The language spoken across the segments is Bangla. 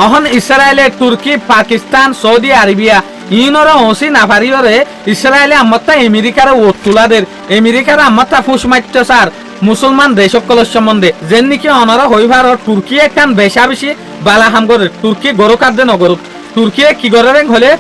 অহন ইসরায়েলে তুর্কি পাকিস্তান সৌদি আরবিয়া ইনরা ওসি নাফারিওরে ইসরায়েলে আমতা আমেরিকার ওতুলাদের আমেরিকার আমতা ফুসমাইত্য সার মুসলমান দেশকলের সম্বন্ধে যেন নাকি অনারা হইবার তুর্কি একখান বেশা বেশি বালা হাম করে তুর্কি গরু কাঁদে নগর তুর্কি কি করে হলে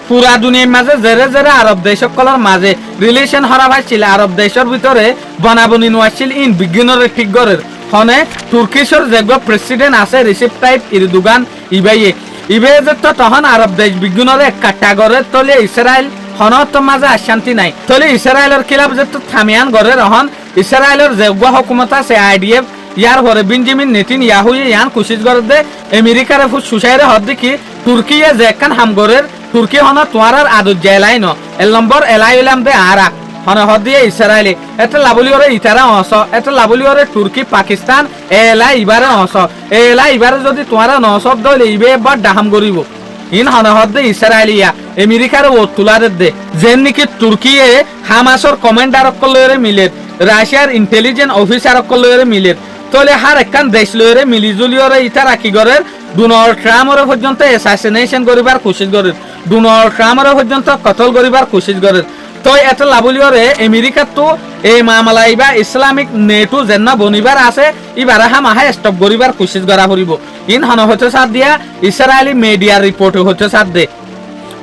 পুরা দুনিয়ার মাঝে জেরে জেরে আরব দেশকলের মাঝে রিলেশন হরা ভাইছিল আরব দেশের ভিতরে বনাবনি নোয়াছিল ইন বিজ্ঞানের ঠিক গরের হনে তুর্কিশর যেগুলো প্রেসিডেন্ট আছে রিসিপ টাইপ ইরদোগান ইবাইয়ে ইবাইয়ে যে তখন আরব দেশ বিজ্ঞানের এক কাটা গড়ে তলে ইসরায়েল হনত মাঝে অশান্তি নাই তলে ইসরায়েলের খিলাফ যে থামিয়ান গড়ে রহন ইসরায়েলের যেগুলো হুকুমত আছে আইডিএফ ইয়ার পরে বেঞ্জামিন নেতানিয়াহু ইয়ান কুশিস গড়ে দে আমেরিকার সুসাইরে হদ দেখি তুর্কিয়ে যে একখান হামগরের তুর্কি হন তোমার আদত জেলাই ন এল নম্বর এলাই উলাম দে আরা হন হদিয়ে ইসরায়েলি এটা লাবলি ওরে ইতারা অস এটা লাবলি ওরে তুর্কি পাকিস্তান এলাই ইবারে অস এলাই ইবারে যদি তোমার নসব দলে ইবে এবার ডাহাম করিব ইন হন হদে ইসরায়েলিয়া আমেরিকার ও তুলারে দে যেন নাকি তুর্কিয়ে হামাসর কমান্ডার কলরে মিলে রাশিয়ার ইন্টেলিজেন্স অফিসার কলরে মিলে তলে হার একখান দেশ লয়রে মিলিজুলিয়রে ইতা রাখি গরের ডোনাল্ড ট্রাম্পর পর্যন্ত অ্যাসাসিনেশন করিবার কোশিশ করে ডোনাল্ড ট্রাম্পর পর্যন্ত কতল করিবার কোশিশ করে তো এটা লাবলিয়রে আমেরিকার তো এই মামলাইবা ইসলামিক নেটো যেন বনিবার আছে ইবারে হামাহা স্টপ করিবার কোশিশ করা করিব ইন হন হতে সাথ দিয়া ইসরায়েলি মিডিয়া রিপোর্ট হতে সাথ দে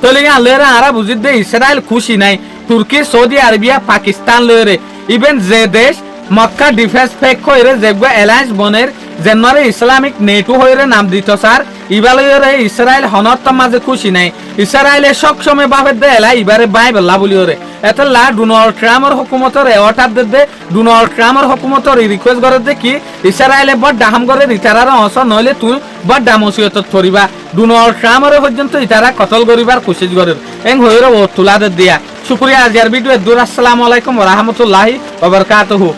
তলে আলেরা আরা বুঝিত দে ইসরায়েল খুশি নাই তুর্কি সৌদি আরবিয়া পাকিস্তান লয়রে ইভেন যে দেশ মক্কা ডিফেন্স ফেক হইরে যেগুলো অ্যালায়েন্স বনের যেনরে ইসলামিক নেটো হইরে নাম দিত স্যার ইবালয়রে ইসরায়েল হনত মাঝে খুশি নাই ইসরায়েলে সব সময় বাপের দে এলা ইবারে বাইবেল লাবলিওরে এতলা ডোনাল্ড ট্রাম্পর হুকুমতর অর্ডার দে ডোনাল্ড ট্রাম্পর হুকুমতর রিকোয়েস্ট করে দে কি ইসরায়েলে বড় ডাহাম করে ইতারার অংশ নইলে তুই বড় ডামসিয়ত ধরিবা ডোনাল্ড ট্রাম্পর পর্যন্ত ইতারা কতল করিবার কোশিশ করে এং হইরে ও তুলাদের দিয়া শুকরিয়া আজিয়ার ভিডিও দূর আসসালামু আলাইকুম ওয়া রাহমাতুল্লাহি ওয়া বারাকাতুহু।